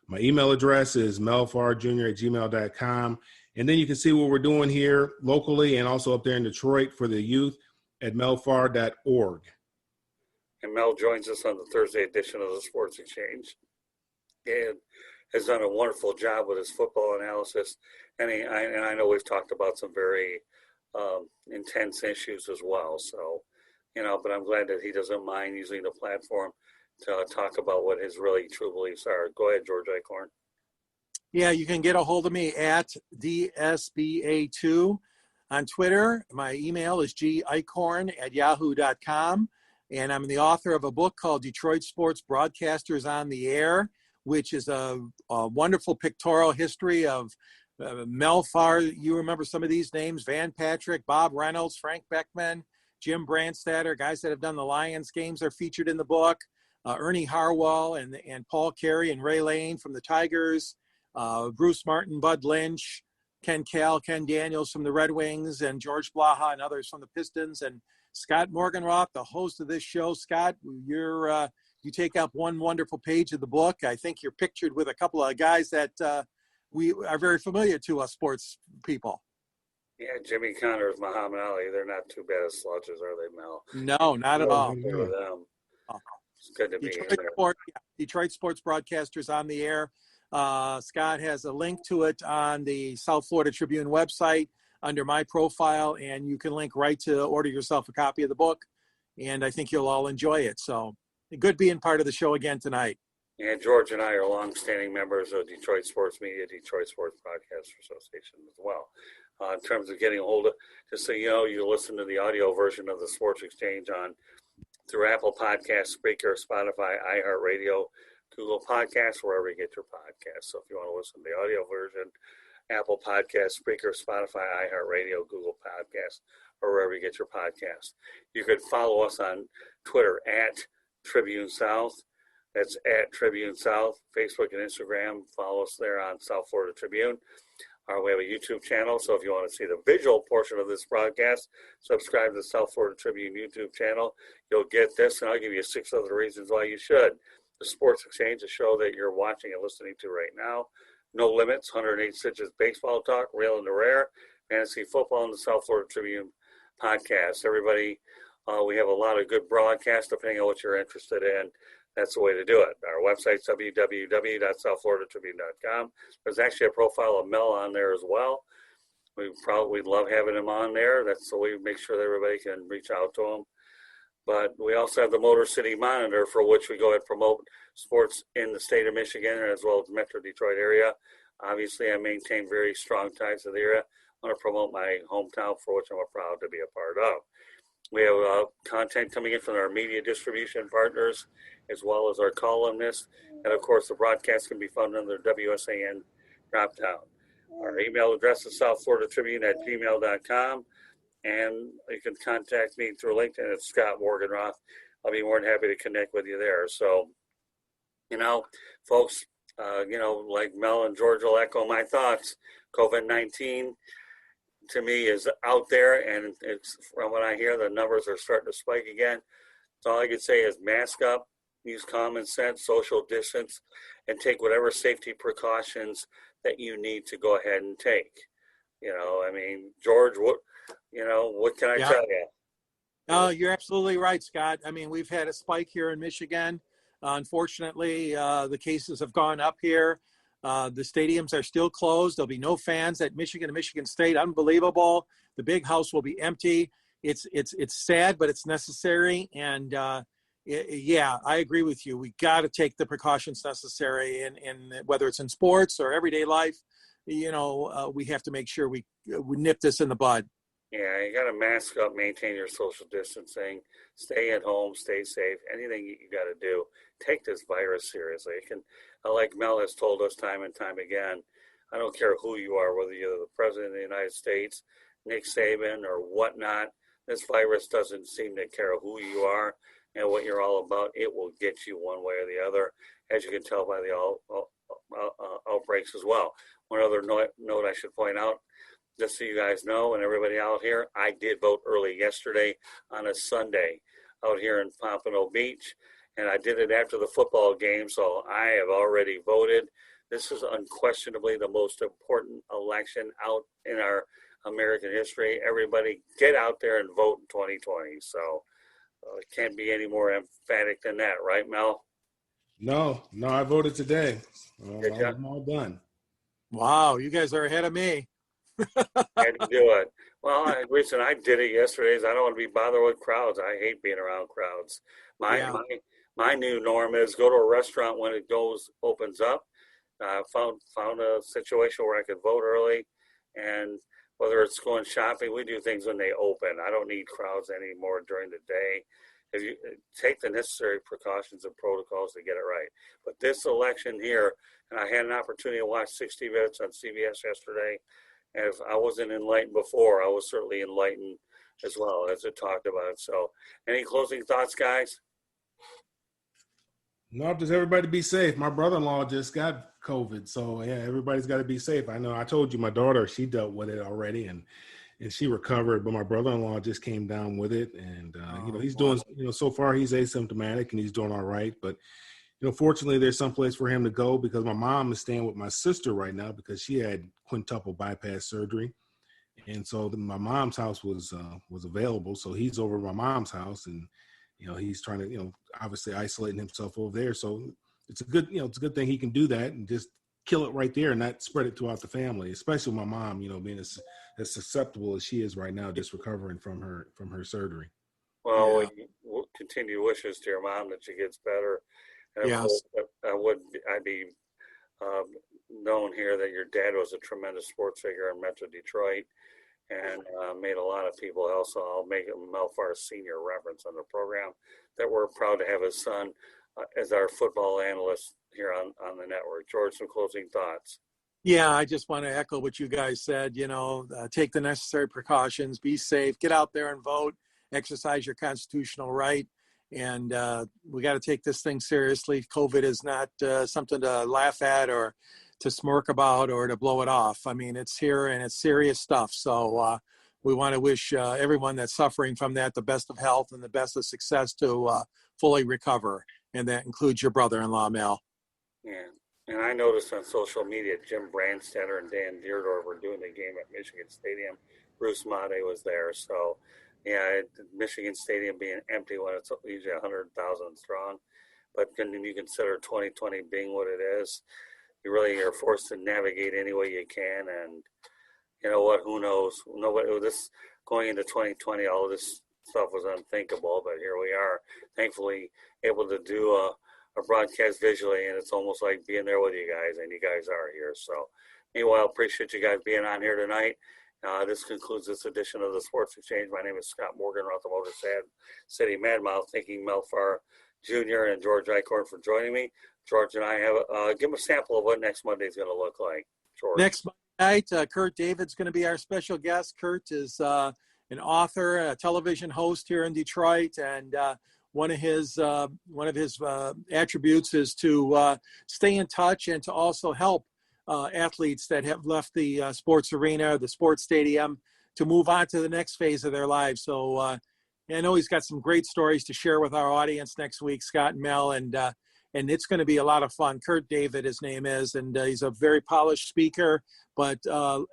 My email address is melfarjr@gmail.com. And then you can see what we're doing here locally and also up there in Detroit for the youth at melfar.org. And Mel joins us on the Thursday edition of the Sports Exchange and has done a wonderful job with his football analysis. And I know we've talked about some very intense issues as well. So, but I'm glad that he doesn't mind using the platform to talk about what his really true beliefs are. Go ahead, George Eichorn. Yeah, you can get a hold of me at DSBA2 on Twitter. My email is geichorn@yahoo.com. And I'm the author of a book called Detroit Sports Broadcasters on the Air, which is a wonderful pictorial history of Mel Farr. You remember some of these names: Van Patrick, Bob Reynolds, Frank Beckman, Jim Brandstatter, guys that have done the Lions games are featured in the book. Ernie Harwell and Paul Carey and Ray Lane from the Tigers, Bruce Martin, Bud Lynch, Ken Daniels from the Red Wings, and George Blaha and others from the Pistons, and Scott Morganroth, the host of this show. Scott, you take up one wonderful page of the book. I think you're pictured with a couple of guys that we are very familiar to us sports people. Yeah, Jimmy Connors, Muhammad Ali, they're not too bad as slouches, are they, Mel? No, not at all. It's good to be here. Detroit Sports Broadcasters on the Air. Scott has a link to it on the South Florida Tribune website under my profile, and you can link right to order yourself a copy of the book, and I think you'll all enjoy it. So good being part of the show again tonight. Yeah, George and I are longstanding members of Detroit Sports Media, Detroit Sports Broadcasters Association as well. In terms of getting a hold of, just so you know, you listen to the audio version of the Sports Exchange through Apple Podcasts, Spreaker, Spotify, iHeartRadio, Google Podcasts, wherever you get your podcasts. So if you want to listen to the audio version, Apple Podcasts, Spreaker, Spotify, iHeartRadio, Google Podcasts, or wherever you get your podcasts. You could follow us on Twitter at Tribune South. That's at Tribune South. Facebook and Instagram, follow us there on South Florida Tribune. We have a YouTube channel, so if you want to see the visual portion of this broadcast, subscribe to the South Florida Tribune YouTube channel. You'll get this, and I'll give you 6 other reasons why you should. The Sports Exchange, a show that you're watching and listening to right now. No Limits, 108 Stitches Baseball Talk, Real and the Rare, Fantasy Football, and the South Florida Tribune podcast. Everybody, we have a lot of good broadcasts, depending on what you're interested in. That's the way to do it. Our website's www.southfloridatribune.com. There's actually a profile of Mel on there as well. We'd love having him on there. That's the way we make sure that everybody can reach out to him. But we also have the Motor City Monitor, for which we go ahead and promote sports in the state of Michigan as well as the Metro Detroit area. Obviously, I maintain very strong ties to the area. I want to promote my hometown, for which I'm proud to be a part of. We have content coming in from our media distribution partners, as well as our columnists. And, of course, the broadcast can be found under the WSAN dropdown. Our email address is southfloridatribune@gmail.com. And you can contact me through LinkedIn at Scott Morganroth. I'll be more than happy to connect with you there. So, folks, like Mel and George will echo my thoughts. COVID-19 to me is out there, and it's from what I hear, the numbers are starting to spike again. So all I can say is mask up, use common sense, social distance, and take whatever safety precautions that you need to go ahead and take. George, what can I tell you? No, you're absolutely right, Scott. I mean, we've had a spike here in Michigan. Unfortunately, the cases have gone up here. The stadiums are still closed. There'll be no fans at Michigan and Michigan State. Unbelievable. The big house will be empty. It's sad, but it's necessary. And yeah, I agree with you. We got to take the precautions necessary, in whether it's in sports or everyday life. We have to make sure we nip this in the bud. Yeah, you got to mask up, maintain your social distancing, stay at home, stay safe. Anything you got to do, take this virus seriously. It can, like Mel has told us time and time again, I don't care who you are, whether you're the president of the United States, Nick Saban, or whatnot. This virus doesn't seem to care who you are and what you're all about. It will get you one way or the other, as you can tell by the outbreaks as well. One other note I should point out, just so you guys know, and everybody out here, I did vote early yesterday on a Sunday out here in Pompano Beach, and I did it after the football game, so I have already voted. This is unquestionably the most important election out in our American history. Everybody get out there and vote in 2020. So it can't be any more emphatic than that, right, Mel? No, I voted today. Did I'm all done. Wow, you guys are ahead of me. Had to do it. Well, I did it yesterday. I don't want to be bothered with crowds. I hate being around crowds. My new norm is go to a restaurant when it opens up. Found a situation where I could vote early, and whether it's going shopping, we do things when they open. I don't need crowds anymore during the day. If you take the necessary precautions and protocols to get it right. But this election here, and I had an opportunity to watch 60 Minutes on CBS yesterday. And if I wasn't enlightened before, I was certainly enlightened as well as it talked about. So any closing thoughts, guys? No, just everybody be safe. My brother-in-law just got COVID. So, yeah, everybody's got to be safe. I know I told you my daughter, she dealt with it already and she recovered. But my brother-in-law just came down with it. And, he's doing, so far he's asymptomatic and he's doing all right. But, fortunately, there's some place for him to go because my mom is staying with my sister right now because she had quintuple bypass surgery. And so my mom's house was available. So he's over at my mom's house and, he's trying to, obviously isolating himself over there. So it's a good thing he can do that and just kill it right there and not spread it throughout the family, especially my mom, being as susceptible as she is right now, just recovering from her surgery. Well, we'll continue wishes to your mom that she gets better. And yes. I'd be known here that your dad was a tremendous sports figure in Metro Detroit and made a lot of people else. So I'll make a Mel Farr senior reference on the program that we're proud to have his son as our football analyst here on the network. George, some closing thoughts. Yeah, I just want to echo what you guys said, take the necessary precautions, be safe, get out there and vote, exercise your constitutional right. And we got to take this thing seriously. COVID is not something to laugh at or to smirk about or to blow it off. I mean, it's here and it's serious stuff. So we want to wish everyone that's suffering from that the best of health and the best of success to fully recover. And that includes your brother-in-law, Mel. Yeah. And I noticed on social media, Jim Brandstetter and Dan Deerdorf were doing the game at Michigan Stadium. Bruce Mate was there. So, yeah, Michigan Stadium being empty when it's usually 100,000 strong. But when you consider 2020 being what it is, you really are forced to navigate any way you can. And you know what? Who knows? Nobody. This going into 2020, all of this stuff was unthinkable. But here we are, thankfully able to do a broadcast visually, and it's almost like being there with you guys, and you guys are here. So, meanwhile, appreciate you guys being on here tonight. This concludes this edition of the Sports Exchange. My name is Scott Morgan, Automotive City Madmouth. Thanking Mel Farr Jr. and George Eichorn for joining me. George and I have give them a sample of what next Monday is going to look like. George. Next night, Kurt David's going to be our special guest. Kurt is an author, a television host here in Detroit, and one of his attributes is to stay in touch and to also help athletes that have left the sports arena, the sports stadium, to move on to the next phase of their lives. So I know he's got some great stories to share with our audience next week, Scott and Mel, and it's going to be a lot of fun. Kurt David, his name is, and he's a very polished speaker, but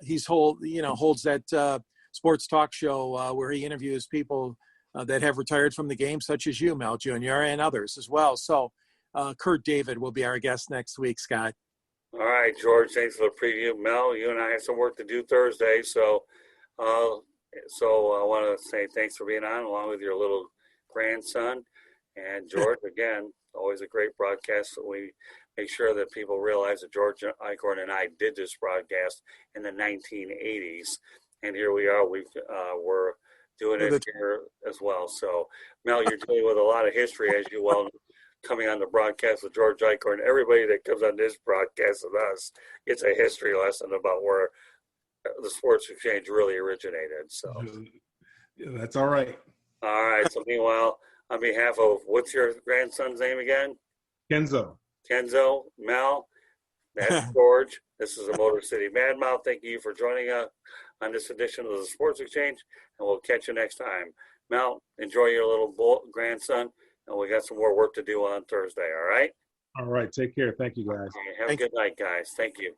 he's holds that sports talk show where he interviews people that have retired from the game, such as you, Mel Jr., and others as well. So Kurt David will be our guest next week, Scott. All right, George, thanks for the preview. Mel, you and I have some work to do Thursday, so I want to say thanks for being on along with your little grandson. And George, again, always a great broadcast. We make sure that people realize that George Eichorn and I did this broadcast in the 1980s, and here we are. We're doing it here as well. So, Mel, you're dealing with a lot of history, as you well know, coming on the broadcast with George Eichorn. Everybody that comes on this broadcast with us gets a history lesson about where the Sports Exchange really originated. So, yeah, that's all right. All right. So, meanwhile, on behalf of, what's your grandson's name again? Kenzo. Kenzo, Mel, that's George. This is the Motor City Mad Mouth. Thank you for joining us on this edition of the Sports Exchange, and we'll catch you next time. Mel, enjoy your little grandson, and we got some more work to do on Thursday, all right? All right. Take care. Thank you, guys. Okay, have a good night, guys. Thank you.